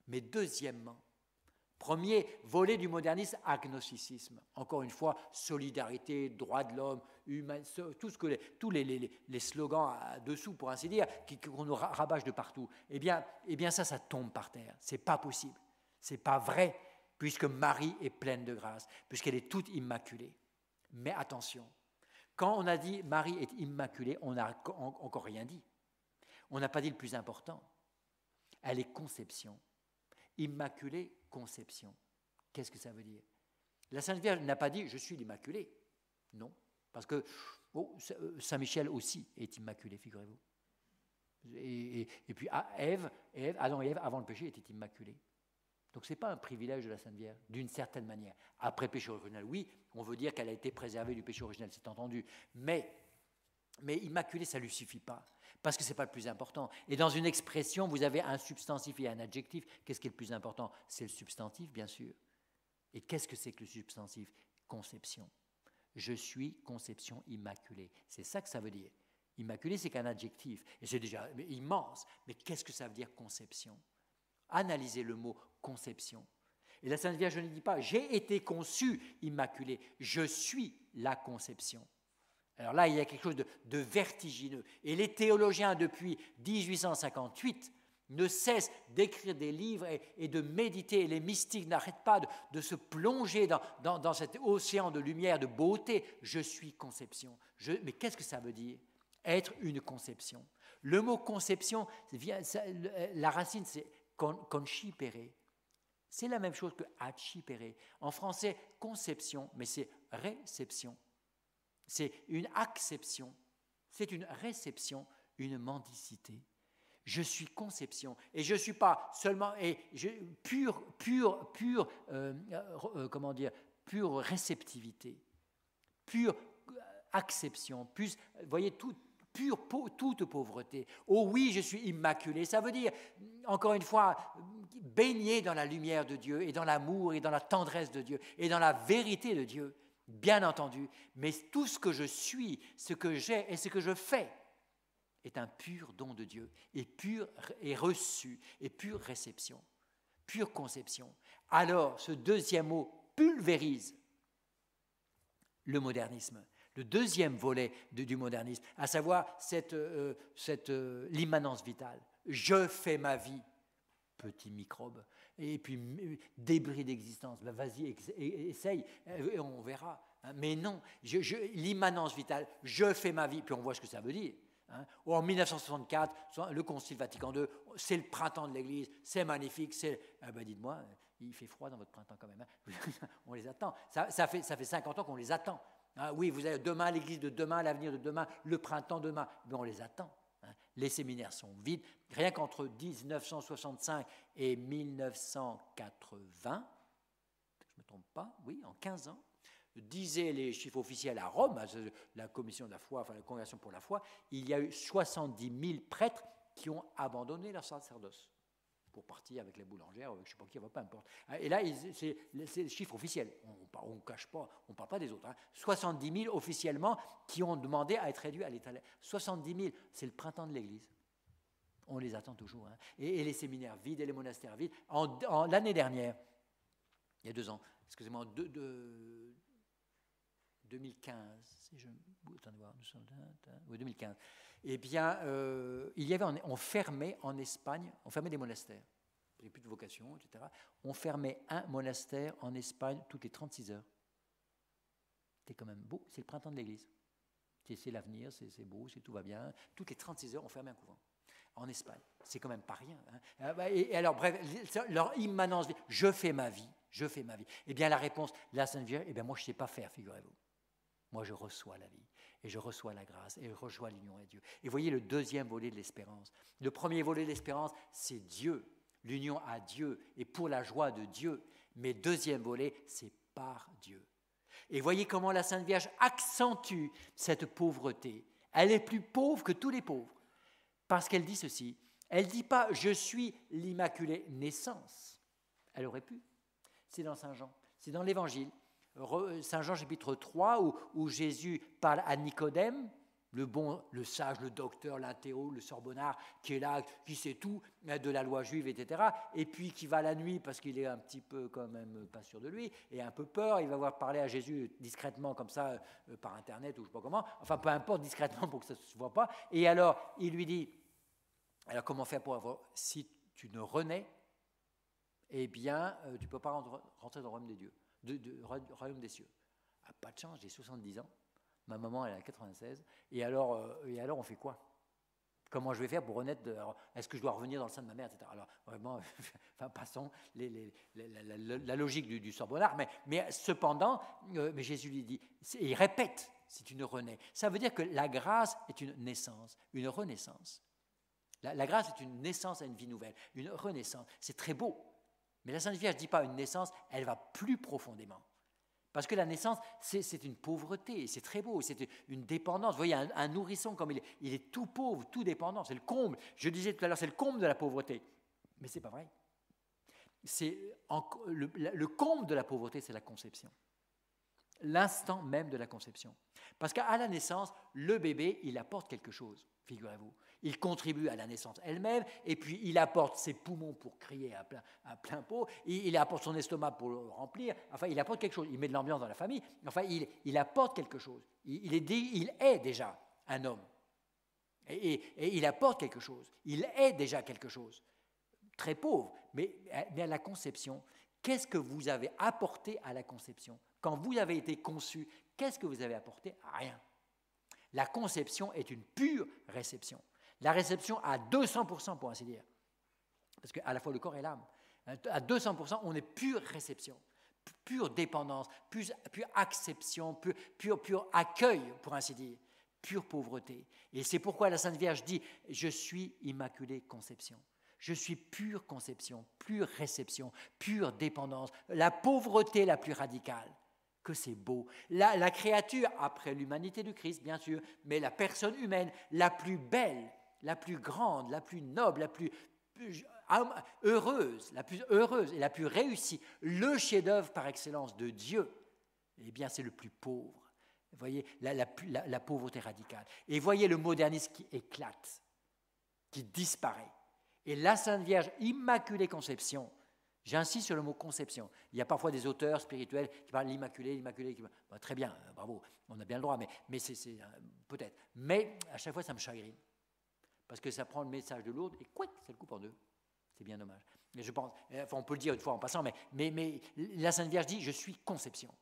Mais deuxièmement, premier volet du modernisme, agnosticisme. Encore une fois, solidarité, droits de l'homme, tous les slogans dessous, pour ainsi dire, qu'on nous rabâche de partout. Eh bien ça tombe par terre. Ce n'est pas possible. Ce n'est pas vrai, puisque Marie est pleine de grâce, puisqu'elle est toute immaculée. Mais attention, quand on a dit Marie est immaculée, on n'a encore rien dit. On n'a pas dit le plus important. Elle est conception. Immaculée conception. Qu'est-ce que ça veut dire? La Sainte Vierge n'a pas dit « je suis l'Immaculée ». Non, parce que Saint Michel aussi est immaculé, figurez-vous. Et puis Adam et Ève, avant le péché, étaient immaculés. Donc ce n'est pas un privilège de la Sainte Vierge, d'une certaine manière. Après le péché originel, oui, on veut dire qu'elle a été préservée du péché originel, c'est entendu. Mais immaculée, ça ne lui suffit pas, parce que ce n'est pas le plus important. Et dans une expression, vous avez un substantif et un adjectif. Qu'est-ce qui est le plus important? C'est le substantif, bien sûr. Et qu'est-ce que c'est que le substantif? Conception. Je suis conception immaculée. C'est ça que ça veut dire. Immaculée, c'est qu'un adjectif. Et c'est déjà immense. Mais qu'est-ce que ça veut dire conception? Analysez le mot conception. Et la Sainte Vierge ne dit pas « j'ai été conçue immaculée », je suis la conception. Alors là, il y a quelque chose de vertigineux. Et les théologiens, depuis 1858, ne cessent d'écrire des livres et de méditer. Et les mystiques n'arrêtent pas de se plonger dans cet océan de lumière, de beauté. Je suis conception. Mais qu'est-ce que ça veut dire? Être une conception. Le mot conception, la racine, c'est concipere. C'est la même chose que accipere. En français, conception, mais c'est réception. C'est une acception, c'est une réception, une mendicité. Je suis conception, et je ne suis pas seulement pure réceptivité, pure acception, vous voyez, toute pauvreté. Oh oui, je suis immaculé. Ça veut dire, encore une fois, baigner dans la lumière de Dieu, et dans l'amour, et dans la tendresse de Dieu, et dans la vérité de Dieu. Bien entendu, mais tout ce que je suis, ce que j'ai et ce que je fais est un pur don de Dieu, et pur et reçu, et pure réception, pure conception. Alors, ce deuxième mot pulvérise le modernisme, le deuxième volet du modernisme, à savoir l'immanence vitale. Je fais ma vie. Petit microbe, et puis débris d'existence, ben vas-y, essaye, et on verra. Hein. Mais non, l'immanence vitale, je fais ma vie, puis on voit ce que ça veut dire. Hein. En 1964, le Concile Vatican II, c'est le printemps de l'Église, c'est magnifique, dites-moi, il fait froid dans votre printemps quand même, hein. On les attend, ça fait 50 ans qu'on les attend. Hein. Oui, vous avez demain l'Église de demain, l'avenir de demain, le printemps de demain, mais on les attend. Les séminaires sont vides. Rien qu'entre 1965 et 1980, je ne me trompe pas, oui, en 15 ans, disaient les chiffres officiels à Rome, la commission de la foi, enfin la congrégation pour la foi, il y a eu 70 000 prêtres qui ont abandonné leur sacerdoce pour partir avec les boulangères, avec je ne sais pas qui, peu importe. Et là, c'est le chiffre officiel. On ne cache pas, on ne parle pas des autres. Hein. 70 000 officiellement qui ont demandé à être réduits à l'état. 70 000, c'est le printemps de l'Église. On les attend toujours. Hein. Et les séminaires vides et les monastères vides. L'année dernière, il y a 2 ans, excusez-moi, 2015, si je... Attendez voir, nous sommes... Oui, 2015. Eh bien, on fermait en Espagne, on fermait des monastères. Il n'y avait plus de vocation, etc. On fermait un monastère en Espagne toutes les 36 heures. C'était quand même beau, c'est le printemps de l'Église. C'est l'avenir, c'est beau, tout va bien. Toutes les 36 heures, on fermait un couvent. En Espagne, c'est quand même pas rien. Hein. Et alors, bref, leur immanence, je fais ma vie. Eh bien, la réponse, la Sainte Vierge, moi, je ne sais pas faire, figurez-vous. Moi, je reçois la vie, et je reçois la grâce, et je reçois l'union avec Dieu. Et voyez le deuxième volet de l'espérance. Le premier volet de l'espérance, c'est Dieu, l'union à Dieu, et pour la joie de Dieu. Mais deuxième volet, c'est par Dieu. Et voyez comment la Sainte Vierge accentue cette pauvreté. Elle est plus pauvre que tous les pauvres, parce qu'elle dit ceci. Elle ne dit pas « je suis l'Immaculée Naissance ». Elle aurait pu. C'est dans Saint Jean, c'est dans l'Évangile. Saint Jean chapitre 3, où Jésus parle à Nicodème, le sage, le docteur, l'intéo, le sorbonnard, qui est là, qui sait tout de la loi juive, etc. Et puis qui va la nuit parce qu'il est un petit peu quand même pas sûr de lui, et un peu peur, il va voir parler à Jésus discrètement comme ça, par Internet ou je ne sais pas comment, enfin peu importe, discrètement pour que ça ne se voit pas. Et alors, il lui dit, alors comment faire pour avoir, si tu ne renais, eh bien, tu ne peux pas rentrer dans le royaume des dieux, royaume des cieux. Ah, pas de chance, j'ai 70 ans. Ma maman, elle a 96. Et alors, on fait quoi? Comment je vais faire pour renaître est-ce que je dois revenir dans le sein de ma mère, etc. Alors, vraiment, enfin, passons la logique du sorbonnard. Mais cependant, mais Jésus lui dit, et il répète, si tu ne renais. Ça veut dire que la grâce est une naissance, une renaissance. La grâce est une naissance à une vie nouvelle, une renaissance. C'est très beau. Mais la Sainte Vierge ne dit pas une naissance, elle va plus profondément. Parce que la naissance, c'est une pauvreté, c'est très beau, c'est une dépendance. Vous voyez, un nourrisson, comme il est tout pauvre, tout dépendant, c'est le comble. Je disais tout à l'heure, c'est le comble de la pauvreté. Mais ce n'est pas vrai. Le comble de la pauvreté, c'est la conception. L'instant même de la conception. Parce qu'à la naissance, le bébé, il apporte quelque chose, figurez-vous. Il contribue à la naissance elle-même, et puis il apporte ses poumons pour crier à plein pot, il apporte son estomac pour le remplir, enfin il apporte quelque chose, il met de l'ambiance dans la famille, enfin il apporte quelque chose. Il est déjà un homme, et il apporte quelque chose, il est déjà quelque chose. Très pauvre, mais à la conception, qu'est-ce que vous avez apporté à la conception? Quand vous avez été conçu, qu'est-ce que vous avez apporté? Rien. La conception est une pure réception. La réception à 200%, pour ainsi dire. Parce qu'à la fois le corps et l'âme. À 200%, on est pure réception, pure dépendance, pure acception, pur accueil, pour ainsi dire, pure pauvreté. Et c'est pourquoi la Sainte Vierge dit « Je suis Immaculée Conception ». Je suis pure conception, pure réception, pure dépendance, la pauvreté la plus radicale. Que c'est beau. La créature, après l'humanité du Christ, bien sûr, mais la personne humaine la plus belle, la plus grande, la plus noble, la plus heureuse et la plus réussie, le chef-d'œuvre par excellence de Dieu, eh bien c'est le plus pauvre. Vous voyez, la pauvreté radicale. Et voyez le modernisme qui éclate, qui disparaît. Et la Sainte Vierge, Immaculée Conception, j'insiste sur le mot conception. Il y a parfois des auteurs spirituels qui parlent de l'Immaculée. Bon, très bien, bravo, on a bien le droit, mais c'est peut-être. Mais à chaque fois, ça me chagrine. Parce que ça prend le message de l'autre et couic, ça le coupe en deux. C'est bien dommage. Mais je pense, enfin, on peut le dire une fois en passant, mais la Sainte Vierge dit « je suis conception ».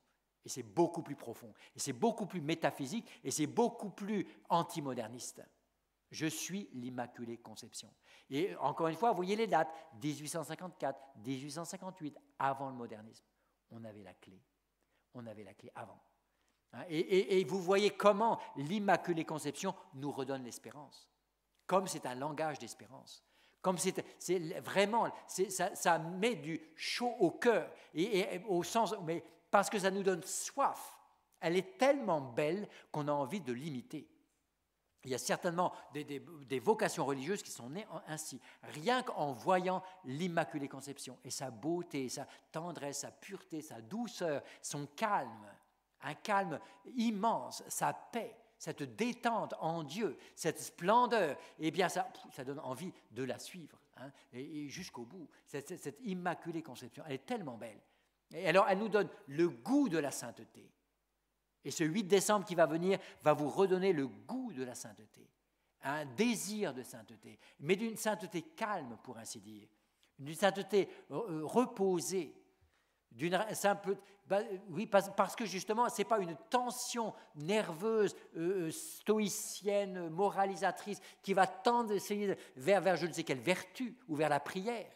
Et c'est beaucoup plus profond, et c'est beaucoup plus métaphysique, et c'est beaucoup plus antimoderniste. Je suis l'Immaculée Conception. Et encore une fois, vous voyez les dates, 1854, 1858, avant le modernisme. On avait la clé. On avait la clé avant. Et vous voyez comment l'Immaculée Conception nous redonne l'espérance. Comme c'est un langage d'espérance. Comme c'est vraiment, ça met du chaud au cœur. Et au sens, mais parce que ça nous donne soif. Elle est tellement belle qu'on a envie de l'imiter. Il y a certainement des vocations religieuses qui sont nées ainsi, rien qu'en voyant l'Immaculée Conception et sa beauté, sa tendresse, sa pureté, sa douceur, son calme, un calme immense, sa paix, cette détente en Dieu, cette splendeur, eh bien ça donne envie de la suivre, hein, et jusqu'au bout. Cette Immaculée Conception, elle est tellement belle. Et alors elle nous donne le goût de la sainteté. Et ce 8 décembre qui va venir va vous redonner le goût de la sainteté, un désir de sainteté, mais d'une sainteté calme, pour ainsi dire, d'une sainteté reposée, oui, parce que justement, ce n'est pas une tension nerveuse, stoïcienne, moralisatrice, qui va tendre vers je ne sais quelle vertu ou vers la prière.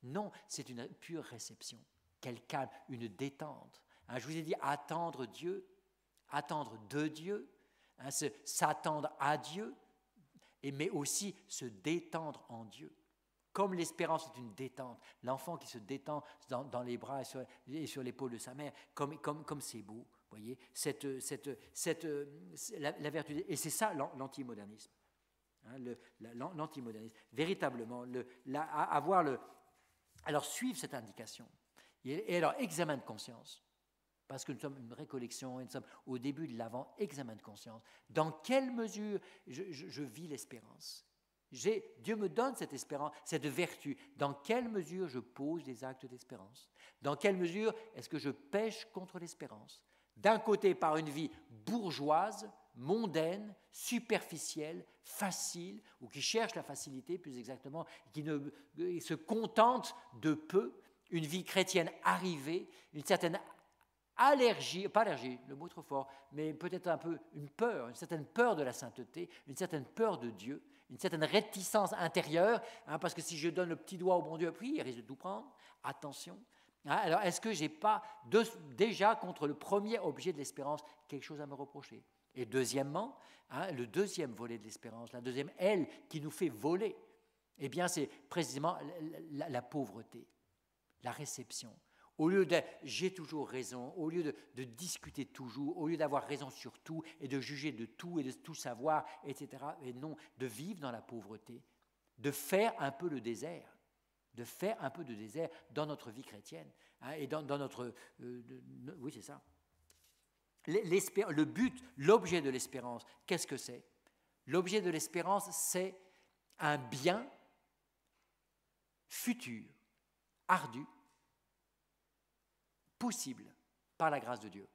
Non, c'est une pure réception, quel calme, une détente. Hein, je vous ai dit attendre Dieu, attendre de Dieu, hein, s'attendre à Dieu, mais aussi se détendre en Dieu. Comme l'espérance est une détente, l'enfant qui se détend dans les bras et sur l'épaule de sa mère, comme c'est beau, voyez, la vertu, et c'est ça l'antimodernisme. Hein, l'antimodernisme, véritablement, alors suivre cette indication, et alors examen de conscience. parce que nous sommes une récollection et nous sommes au début de l'avant examen de conscience. Dans quelle mesure je vis l'espérance? Dieu me donne cette espérance, cette vertu. Dans quelle mesure je pose des actes d'espérance? Dans quelle mesure est-ce que je pêche contre l'espérance? D'un côté, par une vie bourgeoise, mondaine, superficielle, facile, ou qui cherche la facilité plus exactement, qui se contente de peu, une vie chrétienne arrivée, une certaine allergie, pas allergie, le mot trop fort, mais peut-être un peu une peur, une certaine peur de la sainteté, une certaine peur de Dieu, une certaine réticence intérieure, parce que si je donne le petit doigt au bon Dieu, puis il risque de tout prendre, attention. Alors, est-ce que je n'ai pas déjà, contre le premier objet de l'espérance, quelque chose à me reprocher? Et deuxièmement, le deuxième volet de l'espérance, la deuxième aile qui nous fait voler, eh bien, c'est précisément la pauvreté, la réception. Au lieu de « j'ai toujours raison », au lieu de discuter toujours, au lieu d'avoir raison sur tout et de juger de tout et de tout savoir, etc., et non, de vivre dans la pauvreté, de faire un peu le désert, dans notre vie chrétienne, et dans notre... oui, c'est ça. Le but, l'objet de l'espérance, qu'est-ce que c'est? L'objet de l'espérance, c'est un bien futur, ardu, possible par la grâce de Dieu.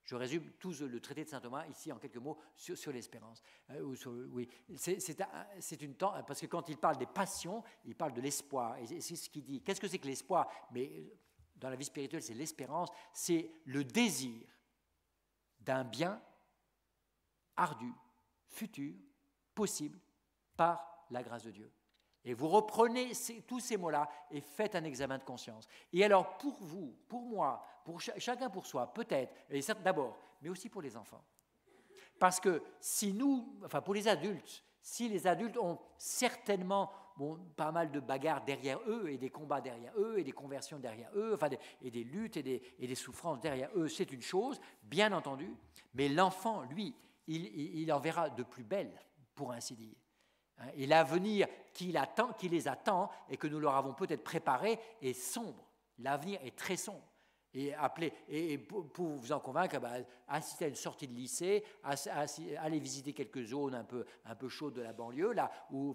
Je résume tout le traité de saint Thomas ici en quelques mots sur l'espérance. Oui, c'est une temps, parce que quand il parle des passions, il parle de l'espoir. Et c'est ce qu'il dit. Qu'est-ce que c'est que l'espoir? Mais dans la vie spirituelle, c'est l'espérance, c'est le désir d'un bien ardu, futur, possible par la grâce de Dieu. Et vous reprenez tous ces mots-là et faites un examen de conscience. Et alors pour vous, pour moi, pour chacun pour soi, peut-être, et ça d'abord, mais aussi pour les enfants. Parce que si nous, enfin pour les adultes, si les adultes ont certainement pas mal de bagarres derrière eux et des combats derrière eux et des conversions derrière eux, enfin et des luttes et des souffrances derrière eux, c'est une chose, bien entendu, mais l'enfant, lui, il en verra de plus belles, pour ainsi dire. Et l'avenir qui les attend et que nous leur avons peut-être préparé est sombre. L'avenir est très sombre. Et pour vous en convaincre, assistez à une sortie de lycée, allez visiter quelques zones un peu chaudes de la banlieue, là, ou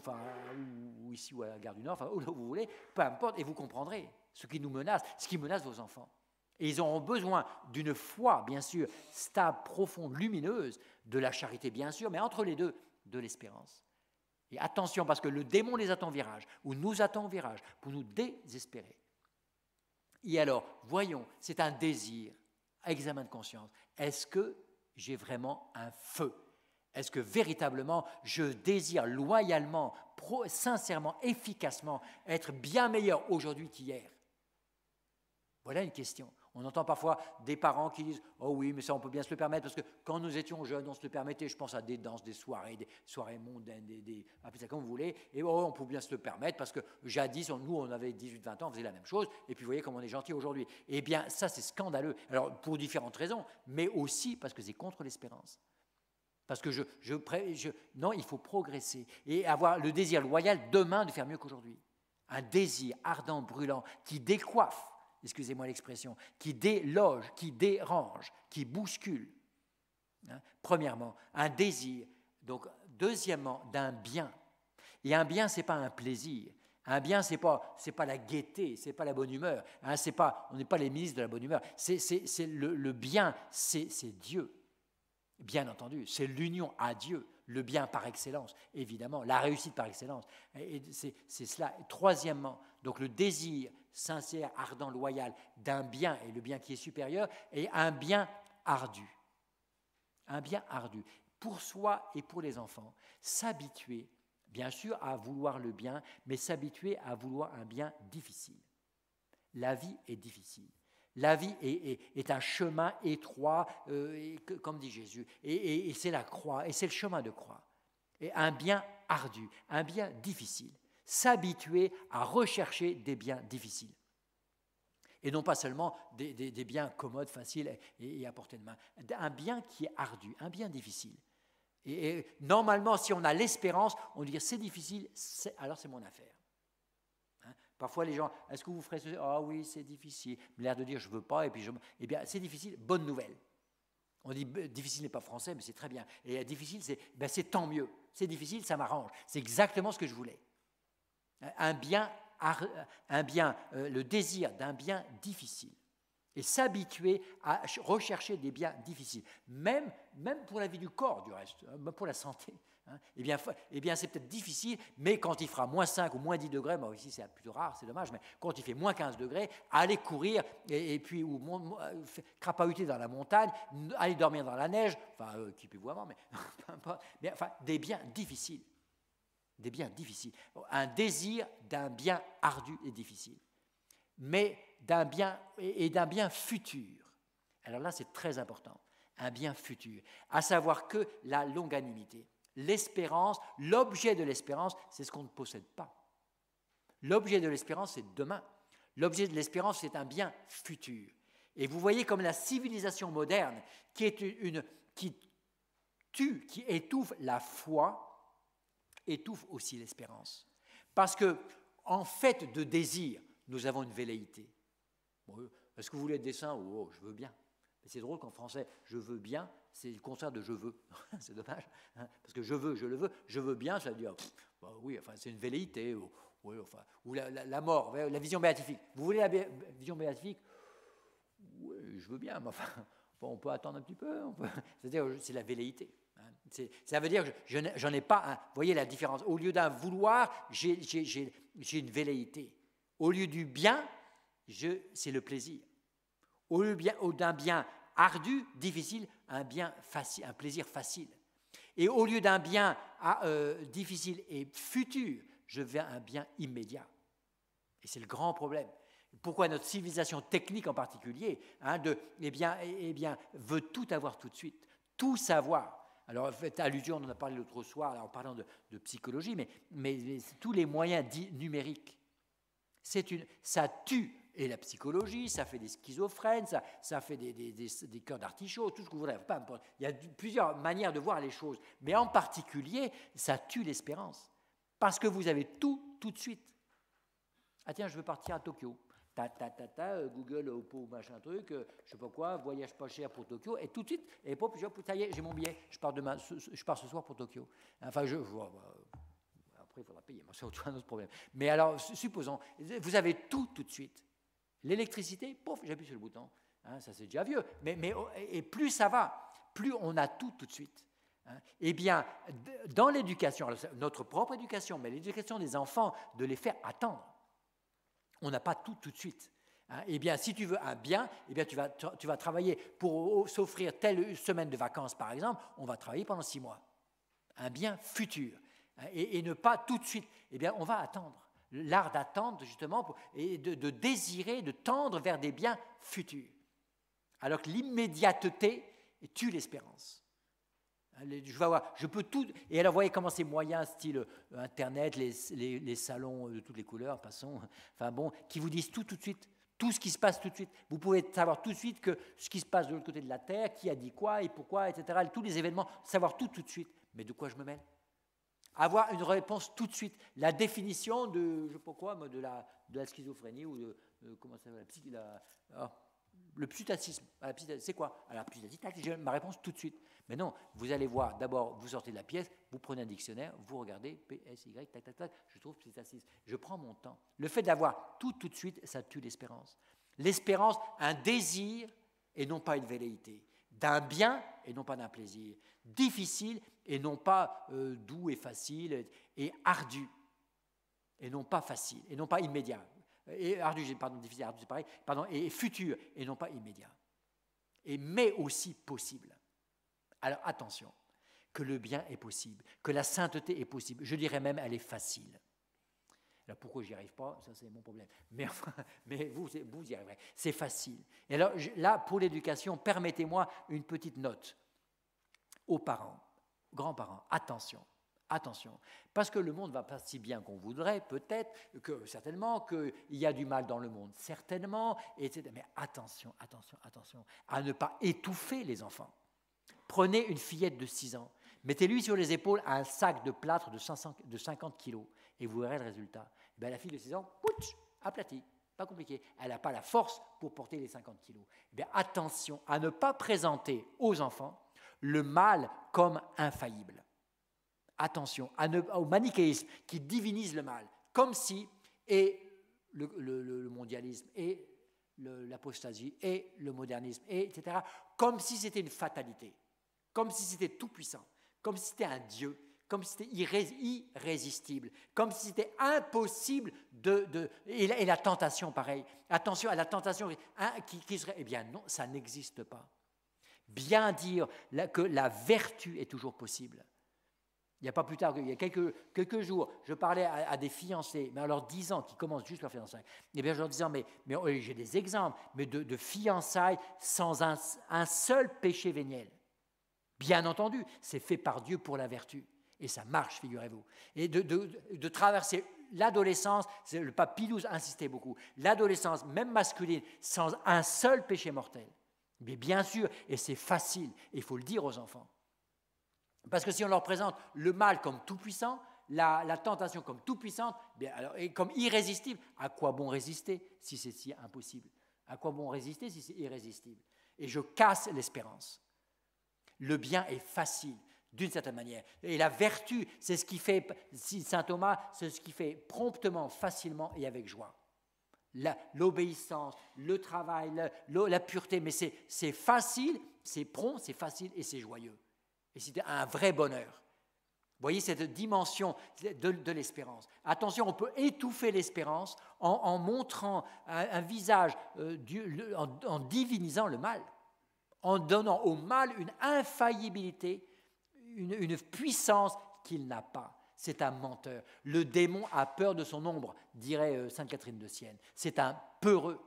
ici ou à la gare du Nord, où vous voulez, peu importe, et vous comprendrez ce qui nous menace, ce qui menace vos enfants. Et ils auront besoin d'une foi, bien sûr, stable, profonde, lumineuse, de la charité, bien sûr, mais entre les deux, de l'espérance. Et attention, parce que le démon les attend au virage, ou nous attend au virage, pour nous désespérer. Et alors, voyons, c'est un désir, examen de conscience. Est-ce que j'ai vraiment un feu? Est-ce que véritablement, je désire loyalement, sincèrement, efficacement être bien meilleur aujourd'hui qu'hier? Voilà une question. On entend parfois des parents qui disent « Oh oui, mais ça on peut bien se le permettre parce que quand nous étions jeunes, on se le permettait. Je pense à des danses, des soirées mondaines, appelez ça comme vous voulez. Et on peut bien se le permettre parce que jadis, nous on avait 18-20 ans, on faisait la même chose. Et puis vous voyez comme on est gentil aujourd'hui. Eh bien ça c'est scandaleux. Alors pour différentes raisons, mais aussi parce que c'est contre l'espérance. Parce que non, il faut progresser et avoir le désir loyal demain de faire mieux qu'aujourd'hui. Un désir ardent, brûlant, qui décoiffe, excusez-moi l'expression, qui déloge, qui dérange, qui bouscule. Premièrement, un désir. Donc, deuxièmement, d'un bien. Et un bien, ce n'est pas un plaisir. Un bien, ce n'est pas la gaieté, ce n'est pas la bonne humeur. On n'est pas les ministres de la bonne humeur. Le bien, c'est Dieu. Bien entendu, c'est l'union à Dieu, le bien par excellence, évidemment, la réussite par excellence. Et c'est cela. Troisièmement, donc le désir sincère, ardent, loyal d'un bien, et le bien qui est supérieur, et un bien ardu. Un bien ardu, pour soi et pour les enfants. S'habituer, bien sûr, à vouloir le bien, mais s'habituer à vouloir un bien difficile. La vie est difficile. La vie est un chemin étroit, comme dit Jésus, et c'est la croix, et c'est le chemin de croix. Et un bien ardu, un bien difficile. S'habituer à rechercher des biens difficiles. Et non pas seulement des biens commodes, faciles et à portée de main. Un bien qui est ardu, un bien difficile. Et normalement, si on a l'espérance, on dit c'est difficile, alors c'est mon affaire. Parfois, les gens, est-ce que vous ferez ceci? Ah oui, c'est difficile. L'air de dire, je ne veux pas, et puis eh bien, c'est difficile. Bonne nouvelle. On dit, difficile n'est pas français, mais c'est très bien. Et difficile, c'est tant mieux. C'est difficile, ça m'arrange. C'est exactement ce que je voulais. Le désir d'un bien difficile. Et s'habituer à rechercher des biens difficiles. Même pour la vie du corps, du reste, même pour la santé. Eh bien, c'est peut-être difficile, mais quand il fera moins 5 ou moins 10 degrés, bon, ici c'est plutôt rare, c'est dommage, mais quand il fait moins 15 degrés, aller courir et puis crapahuter dans la montagne, aller dormir dans la neige, enfin, occupez-vous avant, mais peu importe, des biens difficiles. Des biens difficiles. Un désir d'un bien ardu et difficile, mais d'un bien futur. Alors là, c'est très important, un bien futur, à savoir que la longanimité. L'espérance, l'objet de l'espérance, c'est ce qu'on ne possède pas. L'objet de l'espérance, c'est demain. L'objet de l'espérance, c'est un bien futur. Et vous voyez comme la civilisation moderne, qui tue, qui étouffe la foi, étouffe aussi l'espérance. Parce que, en fait de désir, nous avons une velléité. Bon, est-ce que vous voulez être dessin? Oh, je veux bien. Mais c'est drôle qu'en français, je veux bien, c'est le contraire de je veux. C'est dommage, hein, parce que je veux bien, ça veut dire, oui, enfin, c'est une velléité, ou la mort, la vision béatifique. Vous voulez la vision béatifique? Oui, je veux bien, mais enfin, on peut attendre un petit peu. C'est-à-dire, c'est la velléité. Hein. Ça veut dire que j'en ai pas un. Vous voyez la différence? Au lieu d'un vouloir, j'ai une velléité. Au lieu du bien, c'est le plaisir. Au lieu d'un bien ardu, difficile, un bien facile, un plaisir facile. Et au lieu d'un bien difficile et futur, je veux un bien immédiat. Et c'est le grand problème. Pourquoi notre civilisation technique en particulier, veut tout avoir tout de suite, tout savoir. Alors, faites allusion, on en a parlé l'autre soir, en parlant de psychologie, mais tous les moyens dits numériques, ça tue. Et la psychologie, ça fait des schizophrènes, ça fait des cœurs d'artichaut, tout ce que vous voudrez. Peu importe. Il y a plusieurs manières de voir les choses. Mais en particulier, ça tue l'espérance. Parce que vous avez tout de suite. Ah tiens, je veux partir à Tokyo. Google, Oppo, machin truc, je ne sais pas quoi, voyage pas cher pour Tokyo. Et tout de suite, ça y est, j'ai mon billet. Je pars ce soir pour Tokyo. Enfin, après, il faudra payer. C'est un autre problème. Mais alors, supposons, vous avez tout de suite. L'électricité, pouf, j'appuie sur le bouton. Hein, ça, c'est déjà vieux. Et plus ça va, plus on a tout de suite. Hein. Eh bien, dans l'éducation, notre propre éducation, mais l'éducation des enfants, de les faire attendre. On n'a pas tout de suite. Hein. Eh bien, si tu veux un bien, eh bien, tu vas travailler pour s'offrir telle semaine de vacances, par exemple, on va travailler pendant 6 mois. Un bien futur. Hein, et ne pas tout de suite. Eh bien, on va attendre. L'art d'attendre, justement, et de désirer, de tendre vers des biens futurs. Alors que l'immédiateté tue l'espérance. Je peux tout. Et alors, vous voyez comment ces moyens, style Internet, les salons de toutes les couleurs, passons, enfin bon, qui vous disent tout de suite, tout ce qui se passe tout de suite. Vous pouvez savoir tout de suite que ce qui se passe de l'autre côté de la Terre, qui a dit quoi et pourquoi, etc. Tous les événements, savoir tout de suite. Mais de quoi je me mêle? Avoir une réponse tout de suite. La définition de, je sais pas quoi, de la schizophrénie ou comment ça s'appelle, le psychotisme. C'est quoi? Alors, j'ai ma réponse tout de suite. Mais non, vous allez voir, d'abord, vous sortez de la pièce, vous prenez un dictionnaire, vous regardez, PSY, je trouve psychotisme. Je prends mon temps. Le fait d'avoir tout de suite, ça tue l'espérance. L'espérance, un désir et non pas une velléité. D'un bien et non pas d'un plaisir. Difficile et non pas doux et facile et ardu. Et non pas facile, et non pas immédiat. Et ardu, difficile, ardu, c'est pareil. Et futur et non pas immédiat. Mais aussi possible. Alors attention, que le bien est possible, que la sainteté est possible. Je dirais même, elle est facile. Alors pourquoi je n'y arrive pas? Ça, c'est mon problème. Mais vous y arriverez. C'est facile. Et alors là, pour l'éducation, permettez-moi une petite note aux parents, grands-parents. Attention. Attention, parce que le monde ne va pas si bien qu'on voudrait, peut-être, certainement, qu'il y a du mal dans le monde, certainement, etc. Mais attention, à ne pas étouffer les enfants. Prenez une fillette de 6 ans, mettez-lui sur les épaules un sac de plâtre de 50 kilos, et vous verrez le résultat. Ben, la fille de 6 ans, pouch, aplatie, pas compliqué. Elle n'a pas la force pour porter les 50 kilos. Eh bien, attention à ne pas présenter aux enfants le mal comme infaillible. Attention au manichéisme qui divinise le mal, comme si, et le mondialisme, et l'apostasie, et le modernisme, etc., comme si c'était une fatalité, comme si c'était tout puissant, comme si c'était un Dieu, comme si c'était irrésistible, comme si c'était impossible et la tentation, pareil. Attention à la tentation qui serait... Eh bien non, ça n'existe pas. Bien dire que la vertu est toujours possible. Il n'y a pas plus tard, il y a quelques jours, je parlais à des fiancés, mais en leur disant, qui commencent juste leur fiançailles, eh bien je leur disais, mais j'ai des exemples, mais de fiançailles sans un seul péché véniel. Bien entendu, c'est fait par Dieu pour la vertu. Et ça marche, figurez-vous. Et de traverser l'adolescence, le pape Pie XII insistait beaucoup, l'adolescence, même masculine, sans un seul péché mortel. Mais bien sûr, et c'est facile, il faut le dire aux enfants. Parce que si on leur présente le mal comme tout-puissant, la tentation comme tout-puissante, et comme irrésistible, à quoi bon résister si c'est si impossible? À quoi bon résister si c'est irrésistible? Et je casse l'espérance. Le bien est facile, d'une certaine manière. Et la vertu, c'est ce qui fait, Saint Thomas, c'est ce qui fait promptement, facilement et avec joie. L'obéissance, le travail, la pureté, mais c'est facile, c'est prompt, c'est facile et c'est joyeux. Et c'est un vrai bonheur. Vous voyez cette dimension de l'espérance. Attention, on peut étouffer l'espérance en montrant un visage, en divinisant le mal, en donnant au mal une infaillibilité, une puissance qu'il n'a pas. C'est un menteur. Le démon a peur de son ombre, dirait sainte Catherine de Sienne. C'est un peureux.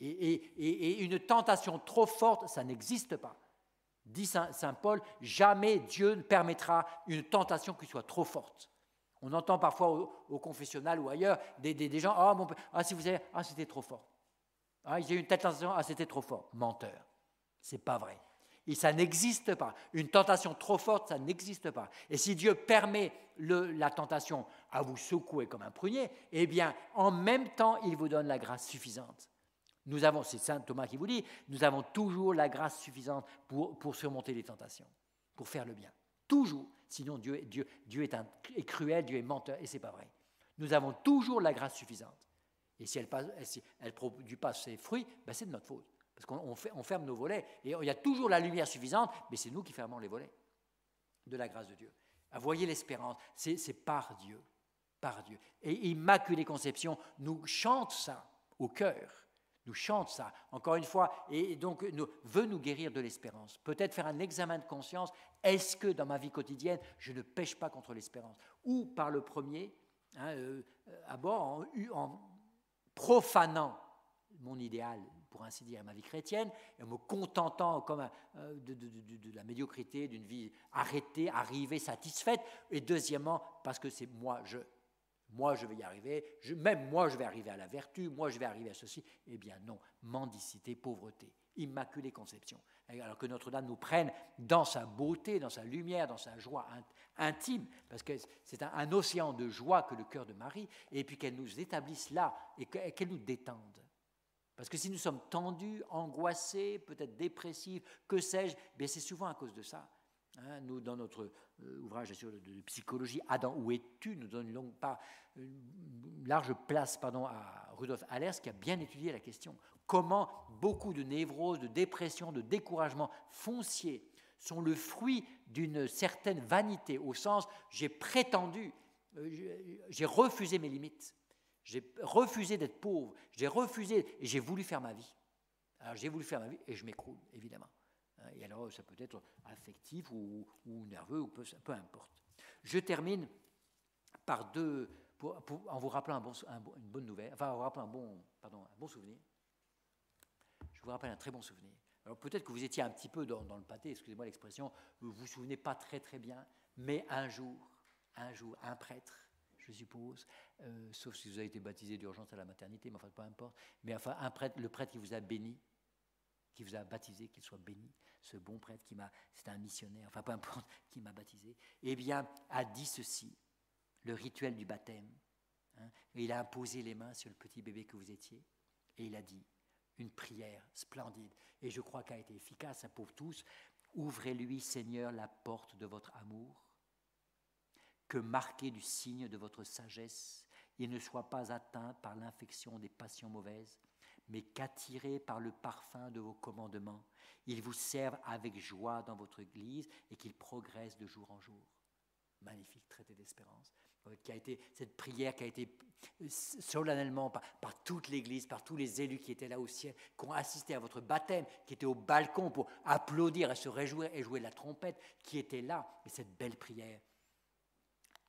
Et une tentation trop forte, ça n'existe pas. Dit saint Paul, jamais Dieu ne permettra une tentation qui soit trop forte. On entend parfois au confessionnal ou ailleurs des gens, si vous savez, c'était trop fort. J'ai eu une telle tentation, c'était trop fort. Menteur. C'est pas vrai. Et ça n'existe pas. Une tentation trop forte, ça n'existe pas. Et si Dieu permet la tentation à vous secouer comme un prunier, eh bien, en même temps, il vous donne la grâce suffisante. C'est saint Thomas qui vous dit, nous avons toujours la grâce suffisante pour surmonter les tentations, pour faire le bien. Toujours. Sinon, Dieu est cruel, Dieu est menteur, et ce n'est pas vrai. Nous avons toujours la grâce suffisante. Et si elle ne produit pas ses fruits, c'est de notre faute. Parce qu'on ferme nos volets, et il y a toujours la lumière suffisante, mais c'est nous qui fermons les volets de la grâce de Dieu. Voyez l'espérance, c'est par Dieu. Par Dieu. Et Immaculée Conception nous chante ça au cœur. Nous chante ça, encore une fois, et donc veut nous guérir de l'espérance. Peut-être faire un examen de conscience, est-ce que dans ma vie quotidienne, je ne pêche pas contre l'espérance? Ou par le premier, en profanant mon idéal, pour ainsi dire, ma vie chrétienne, et en me contentant comme de la médiocrité, d'une vie arrêtée, arrivée, satisfaite, et deuxièmement, parce que c'est moi, je vais y arriver, même moi je vais arriver à la vertu, moi je vais arriver à ceci. Eh bien non, mendicité, pauvreté, Immaculée Conception. Alors que Notre-Dame nous prenne dans sa beauté, dans sa lumière, dans sa joie intime, parce que c'est un océan de joie que le cœur de Marie, et puis qu'elle nous établisse là, et qu'elle nous détende. Parce que si nous sommes tendus, angoissés, peut-être dépressifs, que sais-je, bien c'est souvent à cause de ça. Nous, dans notre ouvrage de psychologie, Adam, où es-tu? Nous donnons une large place à Rudolf Allers, qui a bien étudié la question. Comment beaucoup de névroses, de dépression, de découragement foncier sont le fruit d'une certaine vanité, au sens j'ai prétendu, j'ai refusé mes limites, j'ai refusé d'être pauvre, j'ai refusé et j'ai voulu faire ma vie. Alors j'ai voulu faire ma vie et je m'écroule, évidemment. Et alors, ça peut être affectif ou nerveux, ou peu importe. Je termine par en vous rappelant une bonne nouvelle, enfin, en vous rappelant un bon souvenir. Je vous rappelle un très bon souvenir. Alors, peut-être que vous étiez un petit peu dans le pâté, excusez-moi l'expression, vous ne vous souvenez pas très très bien, mais un jour, un prêtre, je suppose, sauf si vous avez été baptisé d'urgence à la maternité, mais enfin, peu importe, mais enfin, le prêtre qui vous a béni, qui vous a baptisé, qu'il soit béni, ce bon prêtre c'est un missionnaire, enfin peu importe, qui m'a baptisé, eh bien, a dit ceci, le rituel du baptême, hein. Et il a imposé les mains sur le petit bébé que vous étiez. Et il a dit une prière splendide. Et je crois qu'elle a été efficace, hein, pour tous. Ouvrez-lui, Seigneur, la porte de votre amour. Que marqué du signe de votre sagesse, il ne soit pas atteint par l'infection des passions mauvaises, mais qu'attiré par le parfum de vos commandements, il vous serve avec joie dans votre Église et qu'il progresse de jour en jour. Magnifique traité d'espérance. Qui a été, cette prière qui a été solennellement par toute l'Église, par tous les élus qui étaient là au ciel, qui ont assisté à votre baptême, qui étaient au balcon pour applaudir et se réjouir et jouer de la trompette, qui étaient là. Et cette belle prière,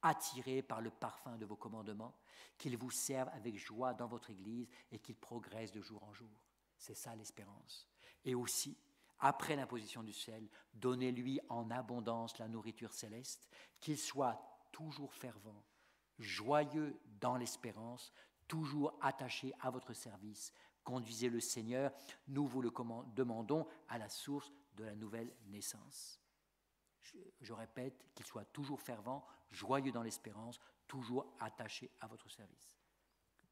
attiré par le parfum de vos commandements, qu'il vous serve avec joie dans votre Église et qu'il progresse de jour en jour. C'est ça l'espérance. Et aussi, après l'imposition du ciel, donnez-lui en abondance la nourriture céleste, qu'il soit toujours fervent, joyeux dans l'espérance, toujours attaché à votre service. Conduisez le Seigneur, nous vous le demandons, à la source de la nouvelle naissance. Je répète, qu'il soit toujours fervent, joyeux dans l'espérance, toujours attaché à votre service.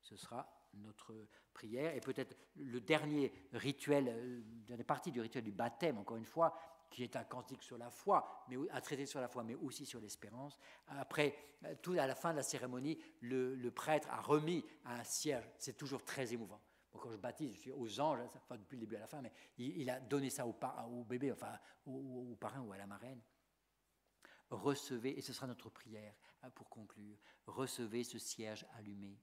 Ce sera notre prière. Et peut-être le dernier rituel, dernière partie du rituel du baptême, encore une fois, qui est un cantique sur la foi, mais un traité sur la foi, mais aussi sur l'espérance. Après, tout à la fin de la cérémonie, le prêtre a remis un cierge. C'est toujours très émouvant. Bon, quand je baptise, je suis aux anges, enfin, depuis le début à la fin, mais il a donné ça au bébé, enfin au parrain ou à la marraine. Recevez, et ce sera notre prière pour conclure, recevez ce cierge allumé.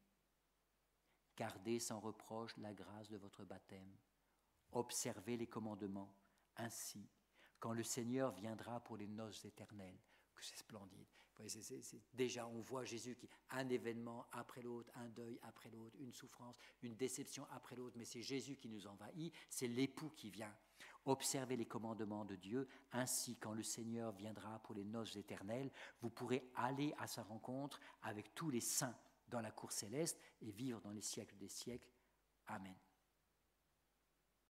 Gardez sans reproche la grâce de votre baptême. Observez les commandements. Ainsi, quand le Seigneur viendra pour les noces éternelles, que c'est splendide. Déjà, on voit Jésus qui, un événement après l'autre, un deuil après l'autre, une souffrance, une déception après l'autre, mais c'est Jésus qui nous envahit, c'est l'époux qui vient. Observez les commandements de Dieu, ainsi quand le Seigneur viendra pour les noces éternelles, vous pourrez aller à sa rencontre avec tous les saints dans la cour céleste et vivre dans les siècles des siècles. Amen.